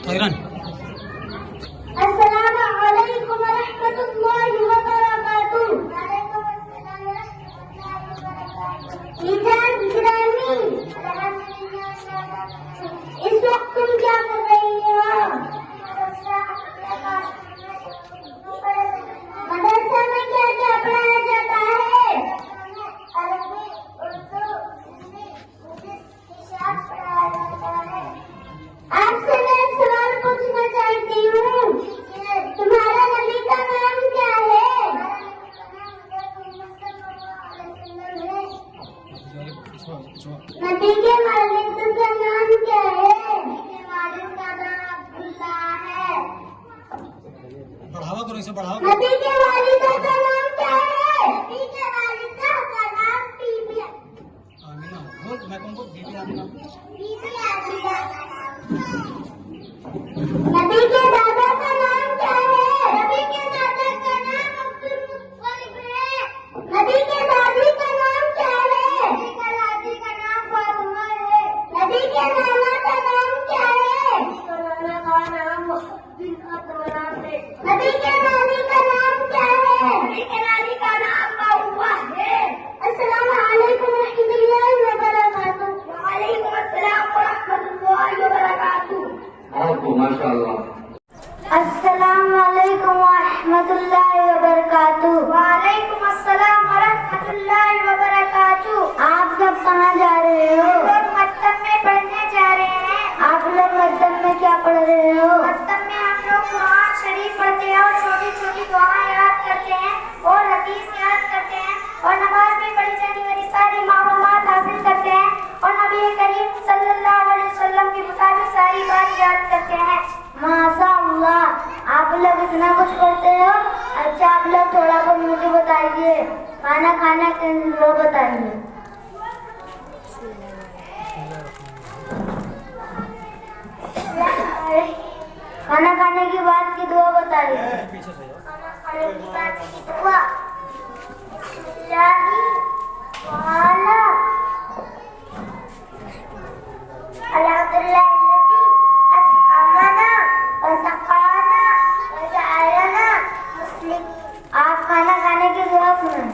खैरन। अस्सलामु अलैकुम व रहमतुल्लाहि व बरकातुहू। मिजाज गिरामी, इस वक्त तुम क्या कर रही हो? मदरसा में क्या क्या पढ़ाया जाता है? अरबी, उर्दू, हिंदी, हिसाब पढ़ाया जाता है। आपसे मैं एक सवाल पूछना चाहती हूँ, तुम्हारा नबी का नाम क्या है? नबी के वालिद का नाम क्या है? वालिद का नाम अब्दुल्ला है। बढ़ावा करो, इसे बढ़ावा। नबी के वालिद का नाम क्या है? नबी के वालिद का नाम बीबी आमीना। बोल, मैं कौन बोल? बीबी आमीना। बीबी आमीना। नबी के दादा का नाम क्या है? नबी के दादा का नाम अब्दुल मुत्तलिब है। नबी के दादी का नाम क्या है? नबी के दादी का नाम फातिमा है। नबी के नाना का नाम क्या है? नाना का नाम बिन अतमरान है। नबी के नानी का नाम क्या है? नबी के नानी का नाम मऊवा है। अस्सलामु अलैकुम व रहमतुल्लाहि व बरकातुहू। व अलैकुम अस्सलाम व रहमतुल्लाहि व बरकातुहू। आपको माशाअल्लाह। अस्सलामु अलैकुम व रहमतुल्लाहि व बरकातुहू। वालेकुम अस्सलाम व रहमतुल्लाहि व बरकातुहू। आप सब कहाँ जा रहे हो? लोग मक्तब में पढ़ने जा रहे हैं। आप लोग मक्तब में क्या पढ़ रहे हो? मक्तब में हम लोग कुरान शरीफ पढ़ते हैं और छोटी छोटी दुआएं याद करते हैं और हदीस याद करते हैं और नमाज में पढ़ी जाने वाली सारी मालूमात हासिल करते हैं और नबी करीम सल्लल्लाहु अलैहि वसल्लम के मुताबिक सारी बात याद करते हैं। माशाअल्लाह, आप लोग इतना कुछ करते हो। अच्छा, आप लोग थोड़ा बहुत मुझे बताइए, खाना खाना के लोग बताइए। खाना खाने के बाद की दुआ बताइए। खाना खाने के बाद की दुआ आप खाना खाने की दुआ सुनाएं।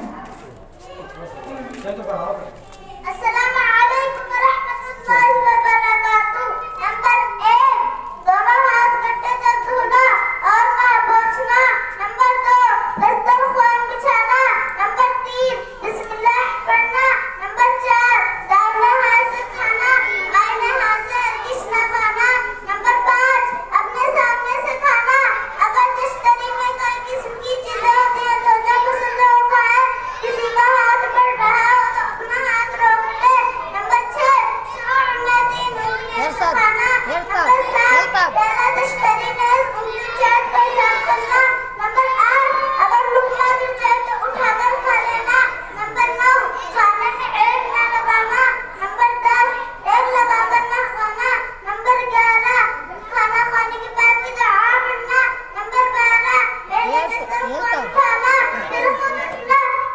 अस्सलामु अलैकुम व रहमतुल्लाहि व बरकातुहू। नंबर 1, दोनों हाथ गट्टे से धोना और मुंह पोंछना। नंबर 2, दस्तरखान बिछाना। नंबर 3, बिस्मिल्लाह पढ़ना। नंबर 4, दाहिने हाथ से खाना, बाएं हाथ से किस न खाना। नंबर 5, अपने सामने से खाना। अगर तश्तरी में कोई किस्म की चीजें होती हैं तो जब उसे लोग खाए, किसी का हाथ बढ़ रहा हो तो अपना हाथ रोक ले। नंबर 6, शुरू में 3 उंगलियों से खाना। नंबर 7, पहला तश्तरी में उंगली चाट कर साफ करना। नंबर 8, अगर लुकमा गिर जाए तो उठाकर खा लेना। नंबर 9, खाने में एक न लगाना। नंबर 10, एक लगाकर न खाना। नंबर 11, खाना खाने के बाद की दुआ पढ़ना। नंबर 12, पहले दस्तरखान उठाना, फिर खुद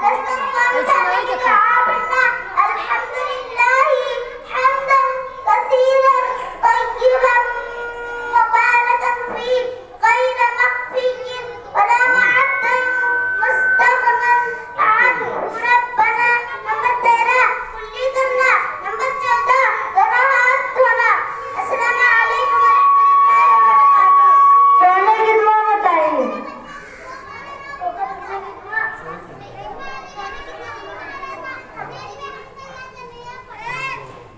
दस्तरखान उठाने की दुआ पढ़ना। अल्हम्दुलिल्लाहि हम्दन कसीरन तय्यिबन मुबारकन फीह गैर मखफिय्यिन वला मुअद्दन मुस्तग़नन अन्हु रब्बना। नंबर 13, कुल्ली करना। नंबर 14, दोनों हाथ धोना। अस्सलामु अलैकुम व रहमतुल्लाहि व बरकातुहू। सोने की दुआ बताइए।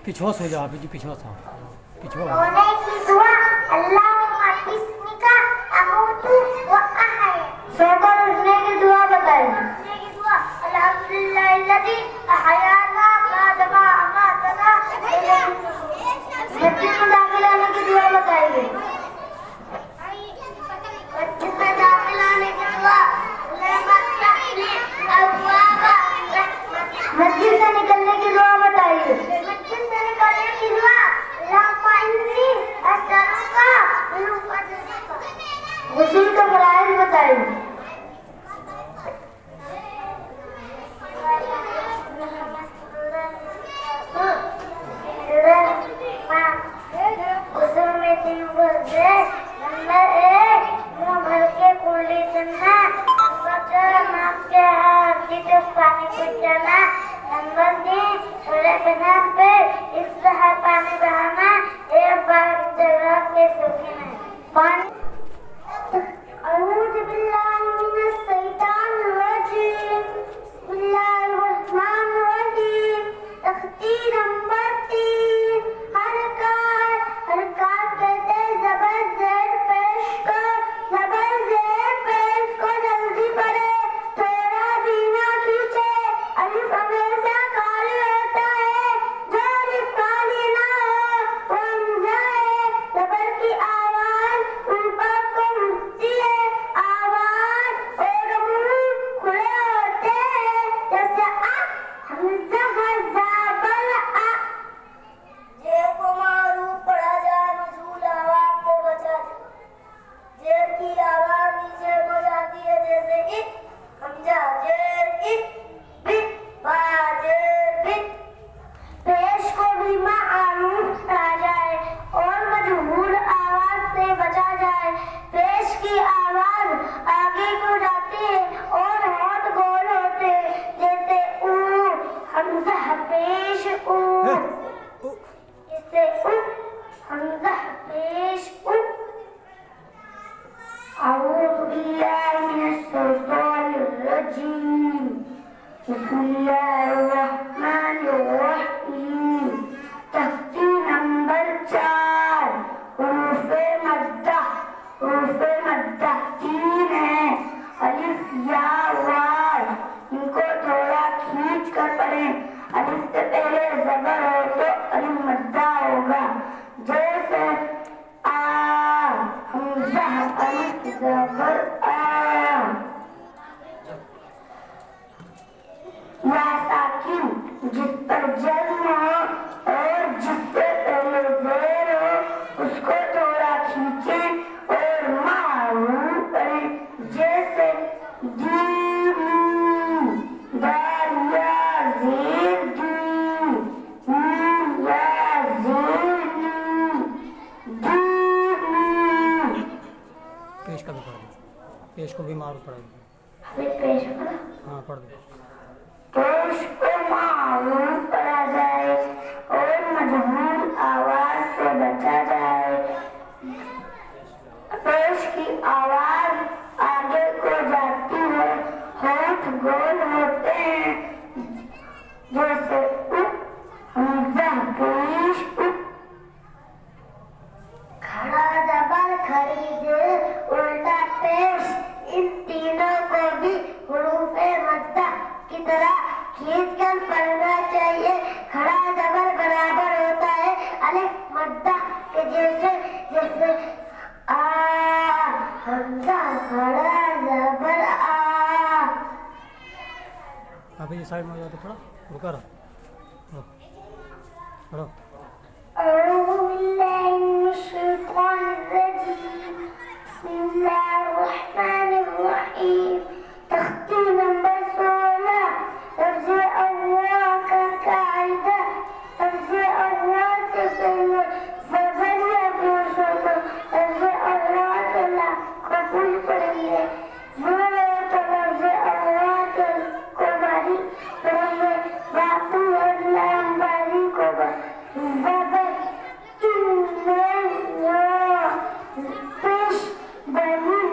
पिछवा सो जाओ, जी पिछवा था, पिछवा। सोने की दुआ अल्लाहुम्मा बिस्मिका अमूतु व अहया। सोकर उठने की दुआ बताइए। उठने की दुआ अल्हम्दुलिल्लाहिल्लज़ी अहयाना बअदमा अमातना। मस्जिद में दाखिल होने की दुआ बताइए। मस्जिद में दाखिल होने की दुआ मस्जिद से निकलने की दुआ बताइए। मस्जिद से निकलने की दुआ गुस्ल का फराइज बताइए। गुस्ल में 3 दर्जे नंबर 1 मुंह भर के कुंडली सुनना, नंबर 2 नाक के हाथी से पानी पी जाना, नंबर 3 सूर्य के नाम पे इस तरह पानी बहाना, एक बार जगह के सूखे में पानी। अऊज़ु बिल्लाहि मिनश शैतानिर रजीम, बिस्मिल्लाहिर रहमानिर रहीम। तख्ती नंबर 3 हरकत कहते जबर जेर पेश को जल्दी पढ़े, थोड़ा भी ना खींचे। अलिफ हमेशा खाली होता है, जो अलिफ खाली ना हो वो हमजा है। जबर की आवाज ऊपर को उठती है, आवाज और मुंह खुले होते हैं, जैसे आ हमजा ज़बर आ। जेर को मारूफ पढ़ा जाए, मजहूल आवाज से बचा जाए। जेर की आवाज नीचे को जाती है, जैसे इत हमजा जेर इत बित बाजेर बित। पेश को भी मारूफ पढ़ा जाए और मजहूल आवाज से बचा जाए। पेश की आवाज आगे को जाती है और होंठ गोल होते हैं, जैसे ऊ हमजा पेश ऊ, इससे ऊ हमजा पेश ऊ। अऊज़ु बिल्लाहि मिनश शैतानिर रजीम, बिस्मिल्लाहिर रहमानिर रहीम। तख्ती नंबर 4 हुरूफ़े मद्दा 3 है, अलिफ या वाव, इनको थोड़ा खींच कर पढ़ें। अलिफ से पहले ज़बर हो तो अलिफ मद्दा होगा, जैसे आ हमजा अलिफ ज़बर आ। या साकिन जिस पर जज्म हो और जिससे पहले ज़ेर हो उसको थोड़ा खींचें और मारूफ पढ़ें, जैसे दीनी दाल या ज़ेर दी, या ज़ेरनी दीनी। पेश का भी पढ़ दो, पेश को भी मारूफ पढ़ा दो। अभी पेश पढ़ा, हाँ पढ़ दो। पेश को मारूफ पढ़ा जाए और मजहूल आवाज से बचा जाए। पेश की आवाज आगे को जाती है, होंठ गोल होते हैं, जैसे उ हमजा पेश उ। खड़ा जबर खड़ी जेर उल्टा पेश, इन तीनों को भी हुरूफ़े मद्दा की तरह खींचकर पढ़ना चाहिए। खड़ा जबर बराबर होता है अलिफ मद्दा के जैसे, जैसे आ हमजा खड़ा जबर आ। अभी साइड में हो जाते थोड़ा रुका रहो, पढ़ो। अऊज़ु बिल्लाहि मिनश शैतानिर रजीम, बिस्मिल्लाहिर रहमानिर रहीम। तख्ती नंबर 16 लफ्ज़ अल्लाह का कायदा, लफ्ज़ अल्लाह से पहले ज़बर या पेश हो तो लफ्ज़ अल्लाह तआला कबूल पढ़ेंगे, ज़बर हो तो लफ्ज़ अल्लाह को बारी पढ़ेंगे, बाकी अल्लाह बारी को ज़बर पेश बनिल्ला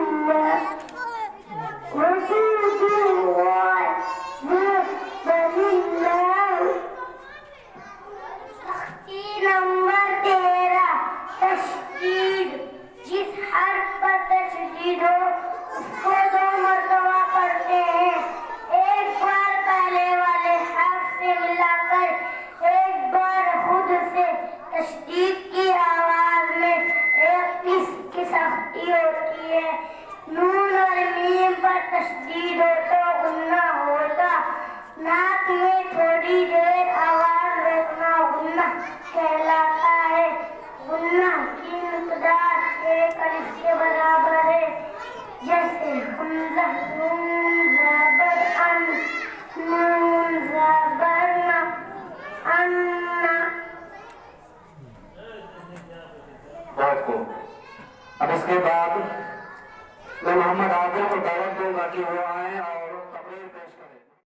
नंबर 13 तशदीद, जिस हर्फ पर तशदीद हो उसको 2 मरतबा पढ़ते हैं, एक बार पहले वाले हर्फ से मिलाकर, एक बार खुद से। तशदीद की आवाज में एक की सख्ती होती है, नून और मीम पर तशदीद हो तो गुन्ना होता। नाक में थोड़ी देर आवाज रोकना गुन्ना कहलाता है। गुन्ना की मिक़दार एक अलिफ के बराबर है, जैसे हमजा नून ज़बर अन, नून ज़बर न, अन्ना। रात को अब इसके बाद मैं मोहम्मद आदिल को दावत दूंगा कि वो आए और तकरीर पेश करें।